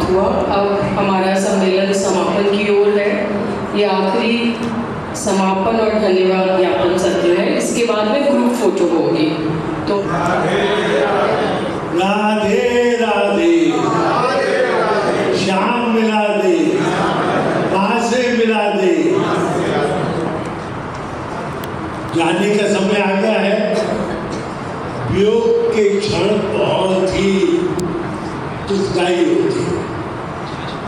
समाप्त हुआ। अब हमारा सम्मेलन समापन की ओर है। ये आखिरी समापन और धन्यवाद ज्ञापन सत्र है। इसके बाद में ग्रुप फोटो होगी। तो राधे राधे, श्याम मिला दे, माँ से मिला दे। जाने का समय आ गया है। वियोग के क्षण बहुत ही दुखदायी होते हैं।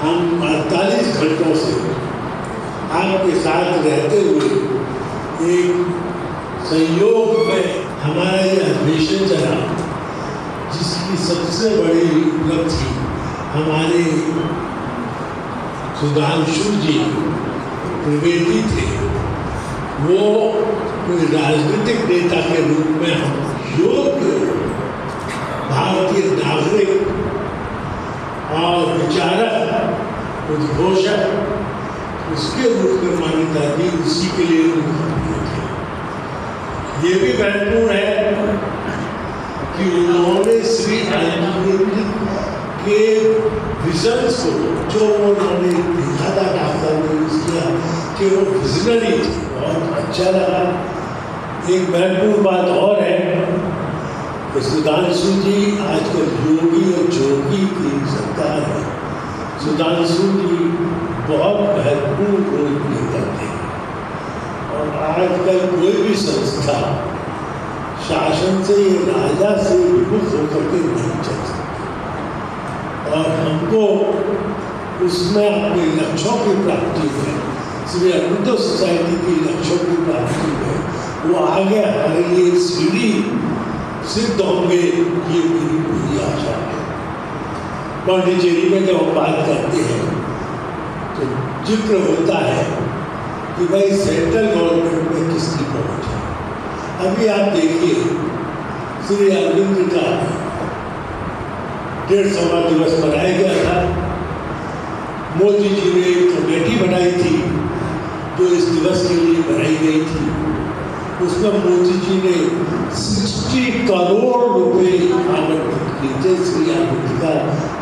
हम 48 घंटों से आपके साथ रहते हुए एक संयोग में हमारा ये अधिवेशन चला, जिसकी सबसे बड़ी उपलब्धि हमारे सुधांशु जी त्रिवेदी थे। वो कोई राजनीतिक नेता के रूप में हम योग्य भारतीय नागरिक और विचारक, उद्घोषक, उसके रूप में मान्यता दी, उसी के लिए ये भी महत्वपूर्ण है कि उन्होंने श्री अरविंद के विजन्स को, जो उन्होंने लिखा था, डॉक्टर ने किया कि वो विजनरी थे, बहुत अच्छा लगा। एक महत्वपूर्ण बात और है कि सुधांशु जी आजकल योगी और जोगी की सरकार है। सुधांशु जी बहुत महत्वपूर्ण रोल प्ले करते हैं और आजकल कोई भी संस्था शासन से, राजा से विमुख होकर के नहीं चल सकती और हमको उसमें अपने लक्ष्यों की प्राप्ति में, श्री अरविंदो सोसाइटी की लक्ष्यों की प्राप्ति में वो आगे हमारे लिए सीढ़ी सिद्ध होंगे, ये मेरी पूरी आशा है। पांडिचेरी में जब हम बात करते हैं तो जिक्र होता है कि भाई सेंट्रल गवर्नमेंट में किसकी पहुंच है। अभी आप देखिए, श्री अरविंद का 150वां दिवस मनाया गया था। मोदी जी ने एक कमेटी बनाई थी जो इस दिवस के लिए बनाई गई थी। उसमें मोदी जी ने 60 करोड़ रुपए आवंटित किए थे श्री अरविंद का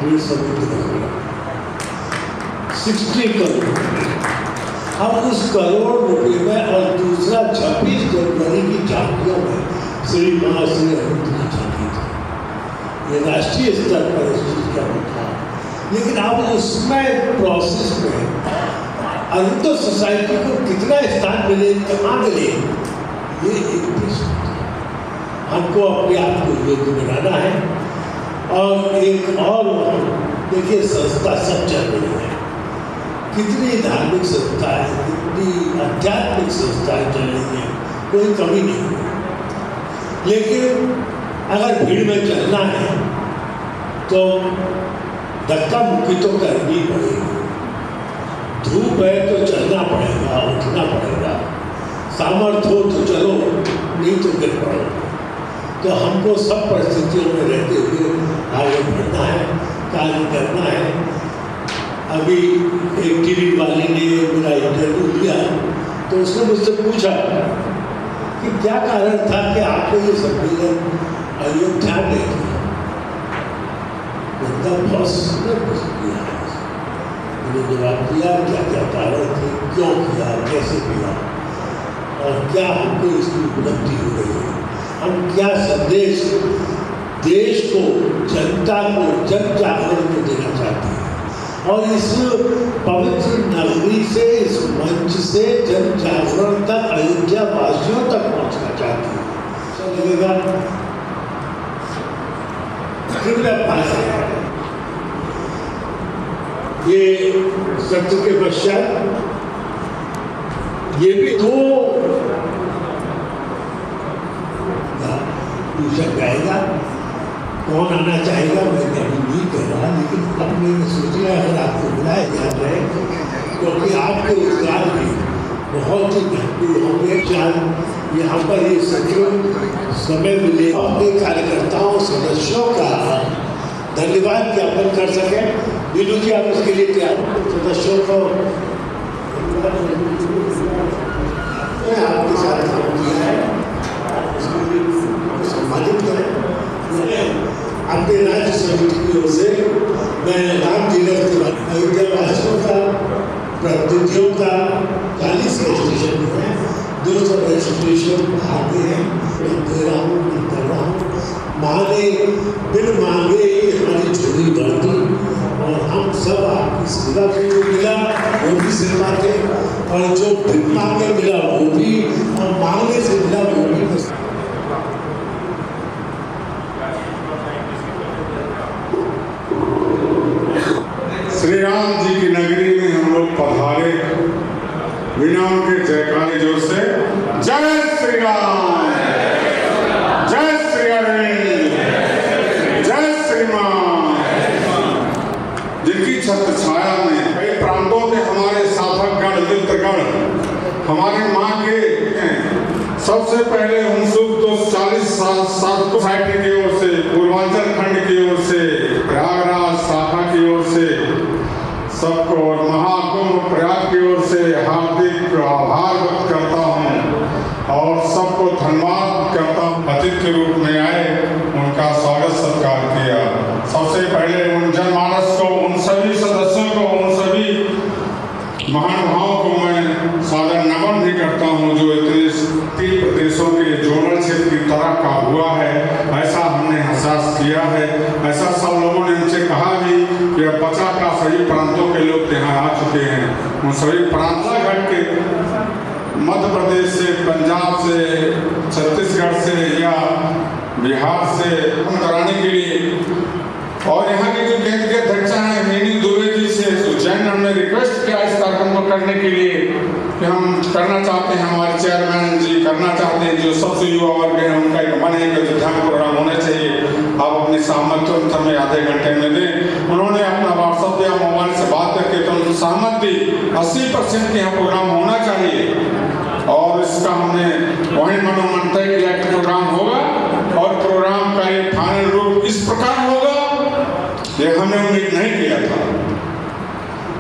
150वां दिवस, 60 करोड़। अब उस करोड़ रुपए में और दूसरा 26 जनवरी की झांकियों में श्री अरविंद की झांकी थी। ये राष्ट्रीय स्तर पर इस चीज का था। लेकिन अब उसमें प्रोसेस में अरविंदो सोसाइटी को कितना स्थान मिले, कहाँ मिले, ये एक प्रश्न है। हमको अपने आप को योग्य बनाना है। और एक और देखिए, संस्था सब चल रही है, कितनी धार्मिक संस्थाएं, कितनी आध्यात्मिक संस्थाएं चल रही हैं, कोई कमी नहीं है। लेकिन अगर भीड़ में चलना है तो धक्का मुक्की तो करनी पड़ेगी। धूप है तो चलना पड़ेगा, उठना पड़ेगा। सामर्थ्य हो तो चलो, नहीं तो गिर पड़ो। तो हमको सब परिस्थितियों में रहते हुए आगे बढ़ना है, कार्य करना है। अभी एक टीवी वाले ने मेरा इंटरव्यू लिया तो उसने मुझसे पूछा कि क्या कारण था कि आपने ये सम्मेलन अयोध्या में किया। बहुत सुंदर किया। मैंने जवाब दिया क्या क्या कारण थे, क्यों किया, कैसे किया और क्या हमको इसकी उपलब्धि हो रही है। हम क्या संदेश देश को, जनता को, जन जागरण को देना चाहते हैं और इस पवित्र नगरी से, इस मंच से जन जागरण तक, अयोध्या वासियों तक पहुंचना चाहते हैं। अच्छा लगेगा, कृपया पास ये सत्र के पश्चात ये भी दो पूछा जाएगा, कौन आना चाहेगा मैं कभी नहीं कह रहा, लेकिन अब मैंने सोच लिया अगर आपको बुलाया जा रहा है क्योंकि आपके रोजगार भी बहुत ही महत्वपूर्ण होंगे। शायद यहाँ पर ये सत्र समय मिले अपने कार्यकर्ताओं, सदस्यों का धन्यवाद ज्ञापन कर सके। नीलू जी, आप इसके लिए तैयार, सदस्यों को आपके साथ काम किया है, सम्मानित करें। अपने राज्य समिति की ओर से मैं राम तीरथ ईश्वर भागे हैं, मैं दे रहा हूँ, मैं कर रहा हूँ। माँ ने बिन मांगे ही हमारी झोली भर दी और हम सब आपकी सेवा को जो मिला वो भी सेवा थे, और जो बिन मांगे मिला वो भी, और मांगने से मिला वो भी। श्री राम जी की नगरी में हम लोग पधारे, बिना उनके जयकारे जोर से जय श्री राम, जय श्री अरविंद, जय श्री मां। जिनकी छत्र छाया में कई प्रांतों के हमारे साधक गण मित्रगण हमारी मां के सबसे पहले हुनसुख तो 40 सोसाइटी की ओर से, पूर्वांचल खंड की ओर से, प्रयागराज शाखा की ओर से सबको और महाकुंभ प्रयाग की ओर से हार्दिक आभार व्यक्त करता हूँ और सबको धन्यवाद करता हूँ। अतिथि के रूप में आए, उनका स्वागत सत्कार किया। सबसे पहले उन जनमानस को, उन सभी सदस्यों को, उन सभी महानुभावों को मैं सादर नमन भी करता हूँ जो इतने 3 प्रदेशों के जोनल क्षेत्र की तरह का हुआ है, ऐसा हमने एहसास किया है। ऐसा सब लोगों ने हमसे कहा भी कि अब बचा का सभी प्रांतों के लोग यहाँ आ चुके हैं। उन सभी प्रांतों के मध्य प्रदेश से, पंजाब से, छत्तीसगढ़ से या बिहार से कराने के लिए, और यहाँ के जो केंद्र के अध्यक्ष हैं मीनी दुबे जी से उज्जैन हमने रिक्वेस्ट किया इस कार्यक्रम को करने के लिए कि हम करना चाहते हैं, हमारे चेयरमैन जी करना चाहते हैं, जो सबसे युवा वर्ग है उनका एक मन है कि अयोध्या में प्रोग्राम होना चाहिए, आप अपनी सहमति हमें आधे घंटे में दें। उन्होंने अपना व्हाट्सएप या मोबाइल से बात करके तो सहमत दी 80% के यहाँ प्रोग्राम होना चाहिए, और इसका हमने वही मनोमन तय किया कि प्रोग्राम होगा, और प्रोग्राम का एक फाइनल रूप इस प्रकार होगा, ये हमने उम्मीद नहीं किया था।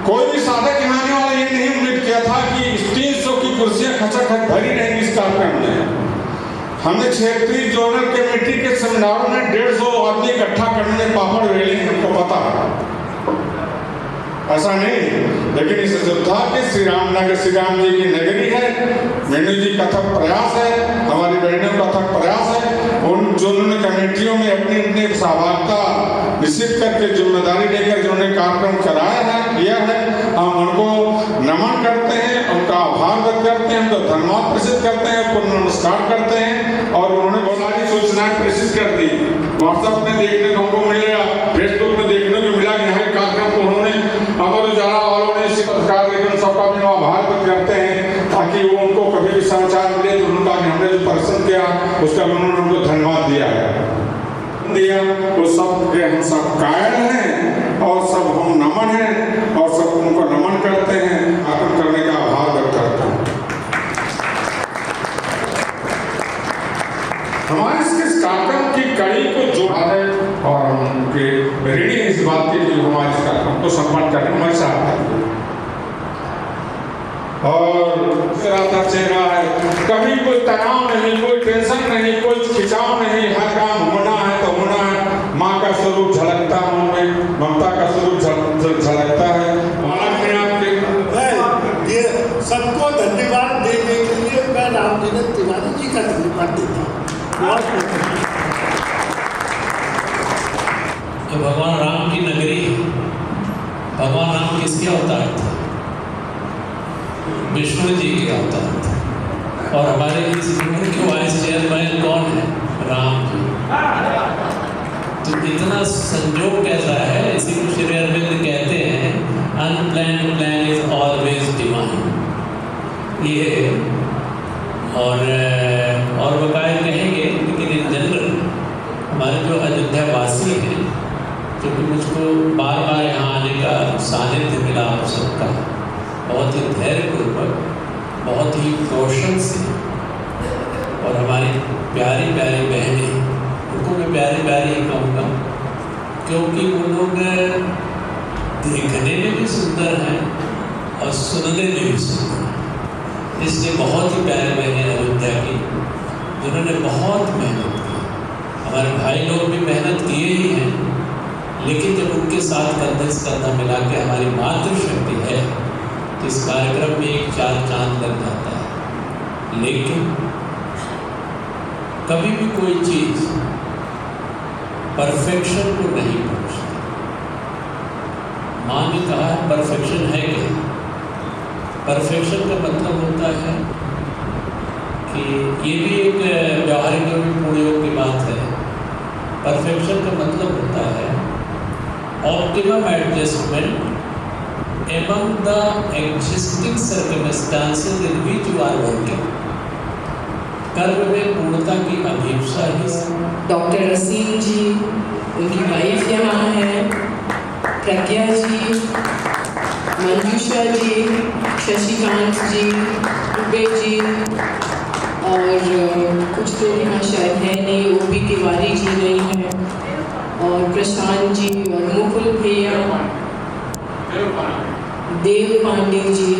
कोई भी साधक यहाँ आने वाला ये नहीं उम्मीद किया था कि 300 की कुर्सियां खचाखच भरी रहेंगी इस कार्यक्रम में। हमने क्षेत्रीय जोनल कमेटी के सेमिनारों में 150 आदमी इकट्ठा करने में पापड़ वेले हमको पता है, ऐसा नहीं। लेकिन इस अयोध्या के श्री रामनगर, श्री राम जी की नगरी है, मेनू जी का थक प्रयास है, हमारी बहनों का थक प्रयास है, उन जोनल कमेटियों में अपनी अपनी सहभागिता निश्चित करके जिम्मेदारी लेकर जिन्होंने कार्यक्रम कराया है, किया है, हम उनको नमन करते हैं, उनका आभार व्यक्त करते हैं, उनका धन्यवाद प्रेषित करते हैं, उनको नमस्कार करते हैं। और उन्होंने बहुत सारी सूचनाएं प्रेषित कर दी, व्हाट्सएप में देखने को हमको मिलेगा, फेसबुक में देखने को मिला कि यहाँ कार्यक्रम को उन्होंने अमर उजाला वालों ने इसी प्रकार लेकिन सबका भी आभार व्यक्त करते हैं, ताकि वो उनको कभी भी समाचार मिले तो उनका हमने जो परिश्रम किया उसका उन्होंने उनको धन्यवाद दिया है, वो सब के हम सब कायल हैं और सब हम नमन हैं और सब उनको नमन करते हैं, आत्म करने का आभार व्यक्त करते हैं। हमारे इस कार्यक्रम की कड़ी को जोड़ा है और हम उनके ऋणी इस बात के लिए हमारे इस कार्यक्रम को सम्मान करने में चाहते हैं। और चेहरा है, कभी कोई तनाव नहीं, कोई टेंशन नहीं, कोई खिंचाव नहीं, हर काम होना है तो होना है। माँ का स्वरूप झलकता है उनमें, ममता का स्वरूप झलकता है। ये सबको धन्यवाद देने के लिए मैं रामचंद्र तिवारी जी का धन्यवाद देता हूँ। भगवान राम की नगरी, भगवान राम किसके अवतार थे? विष्णु जी के अवतार थे। और हमारे इस के वाइस चेयरमैन कौन है? राम जी। तो इतना संजोग कैसा है, इसी को श्री अरविंद कहते हैं unplanned plan is always divine. ये और बकाया कहेंगे, लेकिन इन जनरल हमारे जो अयोध्या वासी हैं, क्योंकि मुझको बार बार यहाँ आने का सानिध्य मिला आप सबका, बहुत ही धैर्यपूर्वक, बहुत ही कौशल से, और हमारी प्यारी प्यारी बहनें, उनको मैं प्यारी प्यारी ही कहूँगा, क्योंकि वो लोग देखने में भी सुंदर हैं और सुनने में भी सुंदर हैं। इसलिए बहुत ही प्यारे बहनें अयोध्या की, जिन्होंने बहुत मेहनत की। हमारे भाई लोग भी मेहनत किए ही हैं, लेकिन जब उनके साथ कंधे से कंधा मिला के हमारी मातृशक्ति है, तो इस कार्यक्रम में एक चार चांद लग जाता है। लेकिन कभी भी कोई चीज़ परफेक्शन को नहीं पहुँचती। माँ ने कहा है परफेक्शन है क्या? परफेक्शन का मतलब होता है कि ये भी एक व्यवहारिक प्रयोग की बात है। परफेक्शन का मतलब होता है optimum adjustment among the existing circumstances in which you are working। कर्म में पूर्णता की अभिप्सा ही डॉक्टर रसीम जी, उनकी वाइफ यहाँ है, प्रज्ञा जी, मंजूषा जी, शशिकांत जी, दुबे जी, और कुछ लोग यहाँ शायद हैं नहीं, वो भी तिवारी जी नहीं हैं, और प्रशांत जी और मुकुल भैया, देव पांडे जी,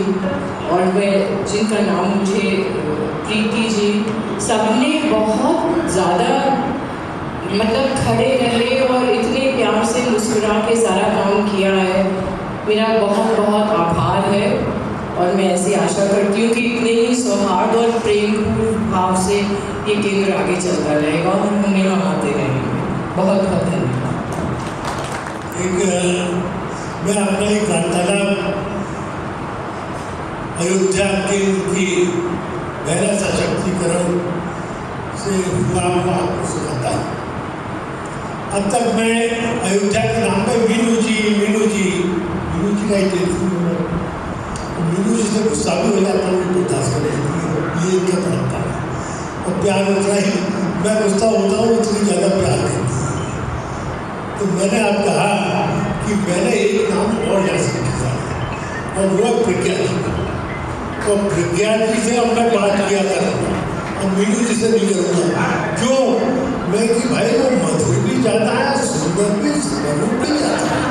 और मैं जिनका नाम मुझे प्रीति जी, सबने बहुत ज़्यादा मतलब खड़े रहे और इतने प्यार से मुस्कुरा के सारा काम किया है। मेरा बहुत बहुत आभार है और मैं ऐसी आशा करती हूँ कि इतने ही सौहार्द और प्रेम भाव से ये केंद्र आगे चलता रहेगा और हमें मनाते रहेंगे। बहुत बहुत धन्यवाद। मैं अपना एक वार्तालाप अयोध्या केंद्र की महिला सशक्तिकरण से हुआ आपको सुनाता हूँ। अब तक मैं अयोध्या के नाम पे मीनू जी का ही टेलीफोन नंबर, मीनू जी से गुस्सा भी हो जाता हूँ, बर्दाश्त करें, ये इनका तरीका है। और प्यार उतना ही मैं गुस्सा होता हूँ उतनी ज़्यादा प्यार करती है। तो मैंने आप कहा कि मैंने एक नाम और यहाँ से लिखा है और वो प्रज्ञा जी। तो प्रज्ञा जी से अब मैं बात किया करूँगा और मीनू जी से नहीं करूँगा। क्यों? मैं कि भाई वो मधुर भी जाता है, सुंदर भी, स्वरूप भी जाता है।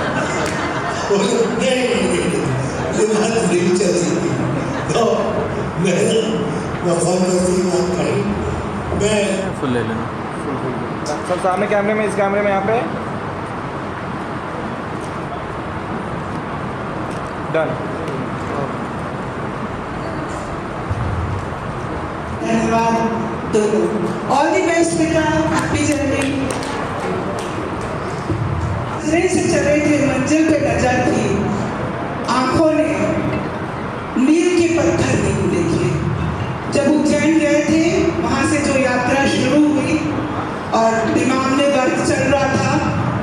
ये बात नहीं चलती थी। तो मैं फोन करती बात कही, मैं फुल ले लेना सब सामने कैमरे में, इस कैमरे में यहाँ पे डन। धन्यवाद दोनों। ऑल द बेस्ट बेटा, हैप्पी जर्नी। से चले थे मंजिल पे नजर थी, आंखों ने मील के पत्थर नहीं देखे। जब उज्जैन गए थे वहां से जो यात्रा शुरू हुई और दिमाग में वर्क चल रहा था,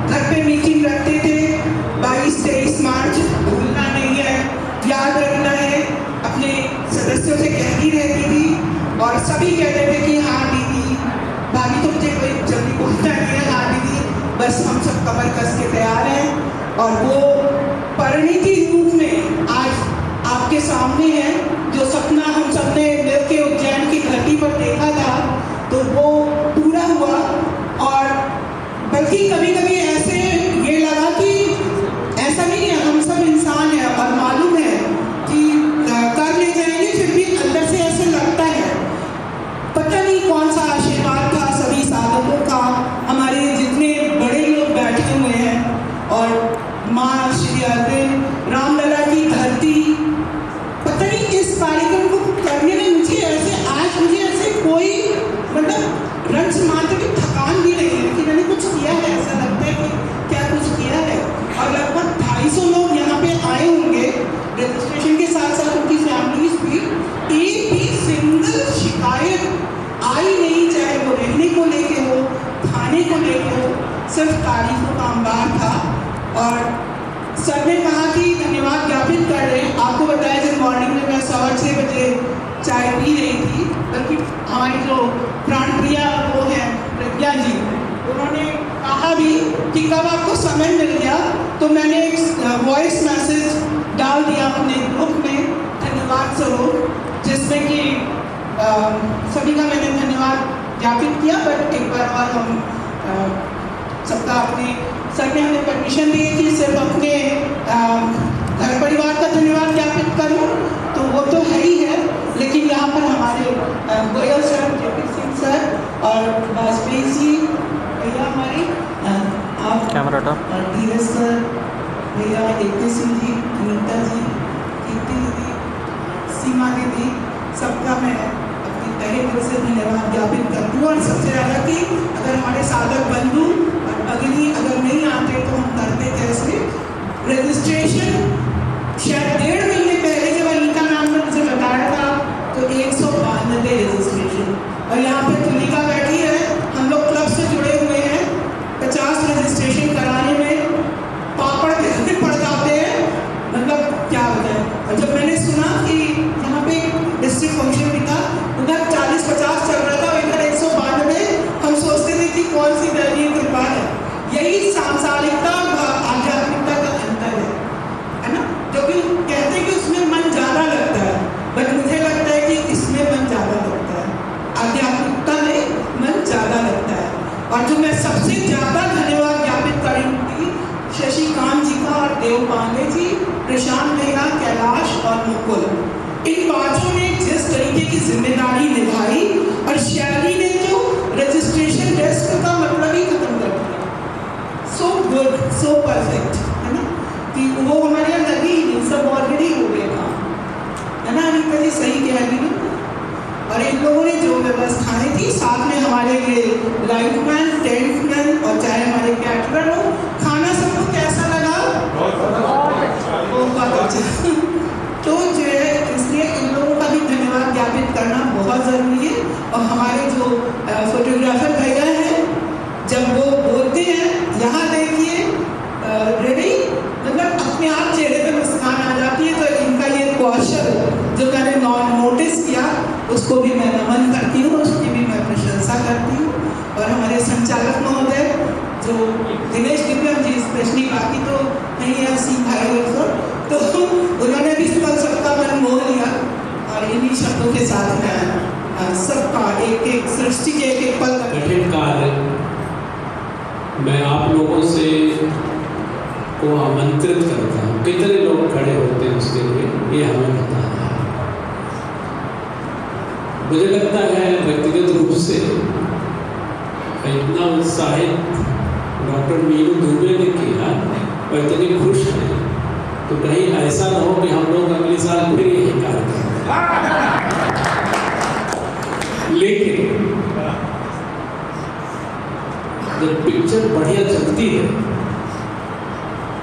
घर पे मीटिंग रखते थे 22-23 मार्च, भूलना नहीं है, याद रखना है। अपने सदस्यों से कहती रहती थी और सभी कहते थे कि हाँ दीदी, भाभी तो मुझे कोई जल्दी बोलता नहीं है, हाँ दीदी, बस हम सब कमर कस के तैयार हैं। और वो परिणति रूप में आज आपके सामने है। जो सपना हम सबने मिलके उज्जैन की धरती पर देखा था तो वो पूरा हुआ। और बल्कि कभी कभी ऐसे ये लगा कि ऐसा नहीं है, हम सब इंसान हैं और मालूम है कि कर ले जाएंगे, फिर भी अंदर से ऐसे लगता है पता नहीं कौन सा आशीर्वाद था सभी साधकों का, हमारे जितने बड़े लोग बैठे हुए हैं और माँ श्री अरविंद रामलला की धरती। पता नहीं इस कार्यक्रम को करने में मुझे ऐसे कोई मतलब रंज मात्र की थकान भी नहीं है कि मैंने कुछ किया है, ऐसा लगता है कि क्या कुछ किया है। और लगभग 250 लोग यहाँ पे आए होंगे, रजिस्ट्रेशन के साथ साथ उनकी फैमिलीज भी। एक भी सिंगल शिकायत आई नहीं, चाहे वो रहने को लेके हो, खाने को लेके हो, सिर्फ तारीफों का अंबार था। और सर ने कहा कि धन्यवाद ज्ञापित कर रहे हैं। आपको बताया जब मॉर्निंग में मैं 6:15 बजे चाय पी रही थी, बल्कि हमारी जो प्राण प्रिया वो है प्रज्ञा जी, उन्होंने कहा भी कि कब आपको समय मिल गया तो मैंने एक वॉइस मैसेज डाल दिया अपने ग्रुप में, धन्यवाद स्वरूप, जिसमें कि सभी का मैंने धन्यवाद ज्ञापित किया। बट एक बार और हम सबका अपने सर ने हमें परमिशन दी कि सिर्फ अपने घर परिवार का धन्यवाद ज्ञापित करूं, तो वो तो है ही है, लेकिन यहाँ पर हमारे Goyal sir, JP Singh sir और वाजपेयी जी भैया हमारे, आप कैमरा और धीरज सर भैया, एकते सिंह जी, अनीता जी, कीर्ति दीदी, सीमा दीदी, सबका मैं अपनी तहे दिल से धन्यवाद ज्ञापित करती हूँ। बंधु और सबसे ज़्यादा कि अगर हमारे साधक बंधु अग्नि अगर नहीं आते तो हम करते कैसे। रजिस्ट्रेशन शायद 1.5 महीने पहले जब अनीता मैम ने मुझे बताया था तो 192 रजिस्ट्रेशन, और यहाँ पे तुलिका बैठी है, हम लोग क्लब से जुड़े हुए हैं। 50 रजिस्ट्रेशन कराने में पापड़ बेचने पड़ जाते हैं, मतलब क्या होता है। और जब मैंने सुना कि यहाँ पे डिस्ट्रिक्ट फंक्शन भी था, उधर 40-50 चल रहा था, इधर 192, हम सोचते थे कि कौन सी दैवीय कृपा है। यही सांसारिकता और आध्यात्मिकता का अंतर है ना। जो कि कहते हैं कि उसमें मन ज़्यादा लगता है, बट मुझे लगता है कि इसमें मन ज़्यादा लगता है, आध्यात्मिकता में मन ज़्यादा लगता है। और जो मैं सबसे ज़्यादा धन्यवाद ज्ञापित करूँगी शशिकांत जी का और देव पांडे जी, प्रशांत भैया, कैलाश और मुकुल, इन पांचों ने जिस तरीके की जिम्मेदारी निभाई, और शैली ने तो रजिस्ट्रेशन डेस्क का मतलब ही खत्म कर दिया। सो गुड, सो परफेक्ट, है ना, कि वो हमारे यहाँ लगी ही नहीं, सब ऑलरेडी हो गया काम, है ना अनीता जी, सही कह रही हूँ। और इन लोगों ने जो व्यवस्थाएं थी, साथ में हमारे लिए लाइटमैन, टेंटमैन, और चाहे हमारे कैटरर हो, खाना सबको कैसा लगा? बहुत अच्छा। तो जो है, इसलिए इन लोगों का भी धन्यवाद ज्ञापित करना बहुत ज़रूरी है। और हमारे जो फोटोग्राफर भैया हैं, जब वो बोलते हैं यहाँ देखिए रेडी, मतलब अपने आप चेहरे पे मुस्कान आ जाती है। तो इनका ये कौशल जो मैंने नोटिस किया, उसको भी मैं नमन करती हूँ, उसकी भी मैं प्रशंसा करती हूँ। और हमारे संचालक महोदय जो दिनेश दिव्यम जी स्पेशली, बाकी तो नहीं है सी भाई और सब, तो उन्होंने भी सबका मन मोह लिया। और इन्हीं शब्दों के साथ मैं सबका एक सृष्टि के एक पल कठिन कार्य मैं आप लोगों से को आमंत्रित करता हूँ। कितने लोग खड़े होते हैं उसके लिए, ये हमें बताना है। मुझे लगता है व्यक्तिगत रूप से इतना उत्साहित डॉक्टर मीनू दुबे ने किया और इतनी खुश है, तो कहीं ऐसा ना हो कि हम लोग अगले साल फिर यही कार्य करें। लेकिन जब पिक्चर बढ़िया चलती है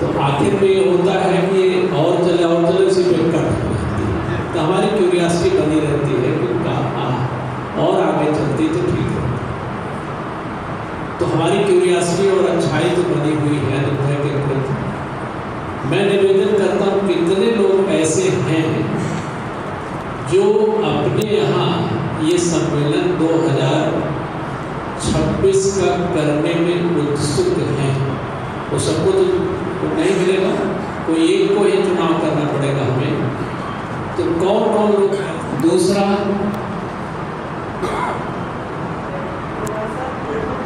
तो आखिर में ये होता है कि और चले उसी पे कट जाती है। तो हमारी क्यूरियासिटी बनी रहती है कि और आगे चलती तो ठीक है। तो हमारी क्यूरियासिटी और अच्छाई तो बनी हुई है दुनिया के प्रति। मैं निवेदन करता हूँ, कितने लोग ऐसे हैं जो अपने यहाँ ये सम्मेलन 2026 का करने में उत्सुक हैं। वो सबको तो नहीं मिलेगा, कोई एक को ही चुनाव करना पड़ेगा हमें। तो कौन कौन लोग? दूसरा,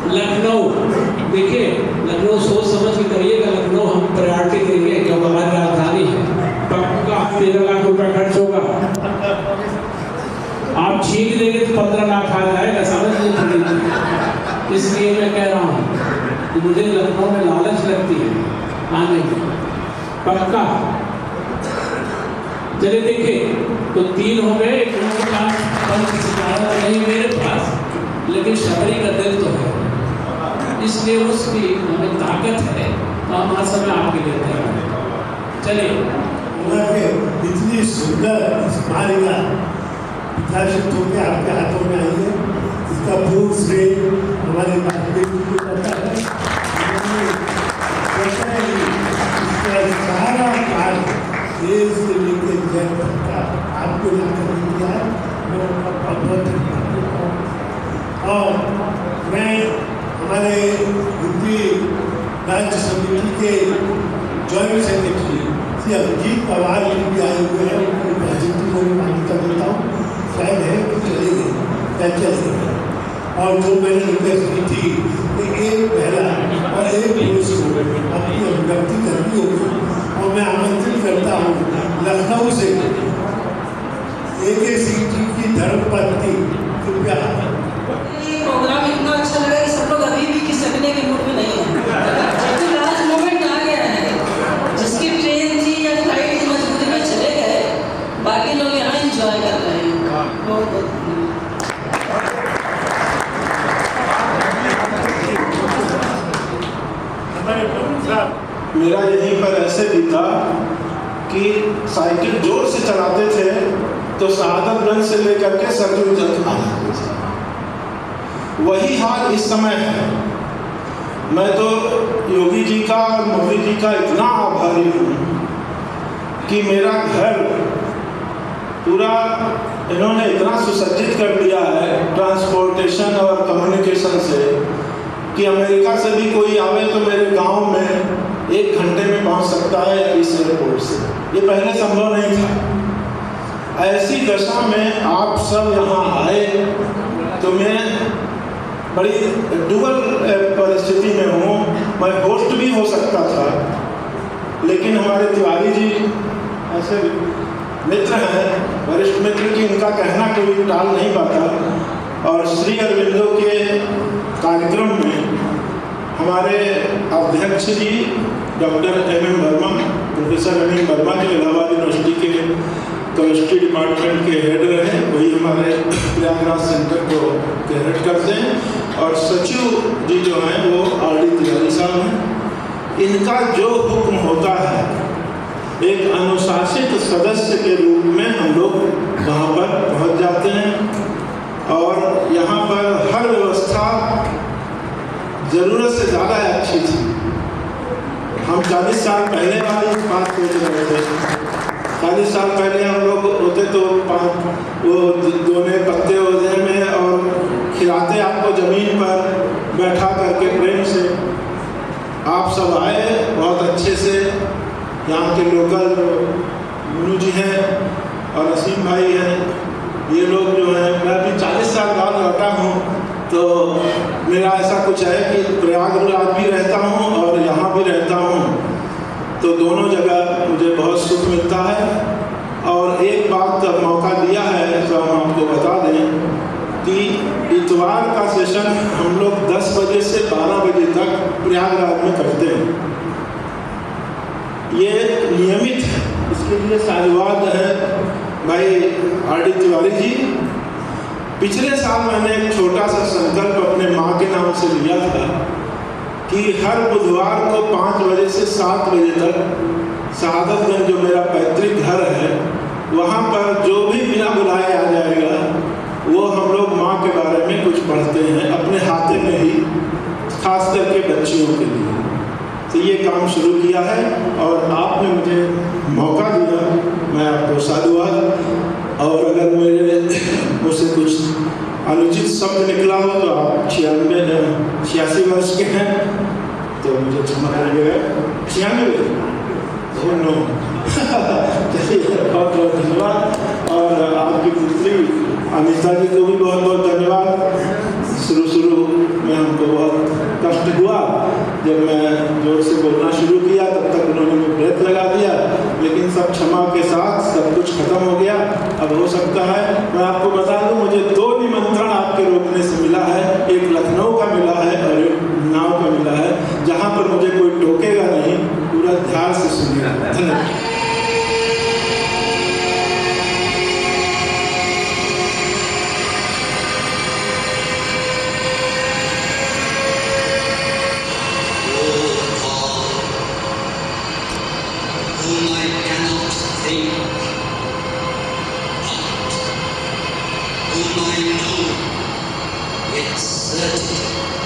लखनऊ, देखिए लखनऊ सोच समझ के करिएगा। लखनऊ हम प्रायोरिटी देंगे क्योंकि हमारी राजधानी है। पक्का 13 लाख रुपया खर्च होगा। आप छीन देंगे तो 15 लाख आ जाएगा, समझ लीजिए। इसलिए मैं कह रहा हूँ कि मुझे लखनऊ में लालच लगती है आने की, पक्का। चले देखिए, तो 3 हो गए। एक नहीं मेरे पास, लेकिन शबरी का दिल तो है, इसलिए उसकी हमें ताकत है। तो हम हर समय आपके लिए तैयार हैं। चलिए, इतनी सुंदर स्मारिका प्रकाशित होकर आपके हाथों में आई है, इसका पूर्ण श्रेय हमारे महादेव जी को जाता है। इसका सारा कार्य देश से लेकर जय तक का आपको लाकर दिया है। मैं उनका बहुत धन्यवाद देता हूँ। और मैं हमारे हिंदी राज्य समिति के जॉइंट सेक्रेटरी श्री अभिजीत पवार जी भी आए हुए हैं, उनको पॉजिटिव को भी मान्यता देता हूँ। शायद है कि चले गए। और जो मैंने रिक्वेस्ट की थी कि एक महिला और एक पुरुष को अपनी अभिव्यक्ति करनी होगी, और मैं आमंत्रित करता हूँ लखनऊ से एक सीटी की धर्मपत्नी कृपया। ये प्रोग्राम इतना अच्छा लगा कि सब लोग अभी भी खिसकने के मूड में नहीं है, क्योंकि लास्ट मोमेंट आ गया है। जिसकी ट्रेन थी या फ्लाइट थी मजबूरी में चले गए, बाकी लोग यहाँ एंजॉय कर रहे हैं। बहुत बहुत कि साइकिल जोर से चलाते थे तो शहादतगंज से लेकर के सरजू तक आ जाते थे। वही हाल इस समय है। मैं तो योगी जी का और मोदी जी का इतना आभारी हूँ कि मेरा घर पूरा इन्होंने इतना सुसज्जित कर दिया है ट्रांसपोर्टेशन और कम्युनिकेशन से कि अमेरिका से भी कोई आवे तो मेरे गांव में 1 घंटे में पहुंच सकता है इस एयरपोर्ट से। ये पहले संभव नहीं था। ऐसी दशा में आप सब यहाँ आए तो मैं बड़ी डुअल परिस्थिति में हूँ। मैं होस्ट भी हो सकता था, लेकिन हमारे तिवारी जी ऐसे मित्र हैं, वरिष्ठ मित्र, कि इनका कहना कोई टाल नहीं पाता। और श्री अरविंदो के कार्यक्रम में हमारे अध्यक्ष जी doctor M.M. Verma, professor M.M. Verma जो इलाहाबाद यूनिवर्सिटी के केमिस्ट्री डिपार्टमेंट के हेड रहे, वही हमारे प्रयागराज सेंटर को हेड करते हैं। और सचिव जी जो हैं वो R.D. तिवारी साहब हैं। इनका जो हुक्म होता है, एक अनुशासित सदस्य के रूप में हम लोग वहाँ पर पहुँच जाते हैं और यहाँ पर हर व्यवस्था ज़रूरत से ज़्यादा अच्छी थी। हम 40 साल पहले वाली बात सोच रहे थे। 40 साल पहले हम लोग होते तो वो दोने पत्ते होते में और खिलाते आपको ज़मीन पर बैठा करके प्रेम से। आप सब आए बहुत अच्छे से। यहाँ के लोकल मुनु जी हैं और असीम भाई हैं, ये लोग जो हैं, मैं भी 40 साल बाद लौटा हूँ तो मेरा ऐसा कुछ है कि प्रयागराज भी रहता हूँ और यहाँ भी रहता हूँ, तो दोनों जगह मुझे बहुत सुख मिलता है। और एक बात का मौका दिया है तो हम आपको बता दें कि इतवार का सेशन हम लोग 10 बजे से 12 बजे तक प्रयागराज में करते हैं। ये नियमित है, इसके लिए साधुवाद है भाई R.D. तिवारी जी। पिछले साल मैंने एक छोटा सा संकल्प अपने माँ के नाम से लिया था कि हर बुधवार को 5 बजे से 7 बजे तक शहादतगंज जो मेरा पैतृक घर है, वहाँ पर जो भी बिना बुलाए आ जाएगा वो हम लोग माँ के बारे में कुछ पढ़ते हैं अपने हाथे में ही, खास करके बच्चियों के लिए। तो ये काम शुरू किया है और आपने मुझे मौका दिया, मैं आपको साधुवाद। और अगर मेरे मुझसे कुछ अनुचित शब्द निकला हो तो आप 86 वर्ष के हैं तो मुझे क्षमा करिएगा। 96 बहुत बहुत धन्यवाद। और आपकी पुत्री अनिता जी को भी बहुत बहुत धन्यवाद। शुरू में हमको बहुत कष्ट हुआ, जब मैं जोर से बोलना शुरू किया तब तक उन्होंने ब्रेक लगा दिया, लेकिन सब क्षमा के साथ सब कुछ खत्म हो गया। अब हो सकता है मैं आपको बता दूं, मुझे 2 निमंत्रण आपके रोकने से मिला है, एक लखनऊ का मिला है और एक उन्नाव का मिला है, जहाँ पर मुझे कोई टोकेगा नहीं। पूरा ध्यान से सुनिएगा। धन्यवाद। Whom I know with certainty.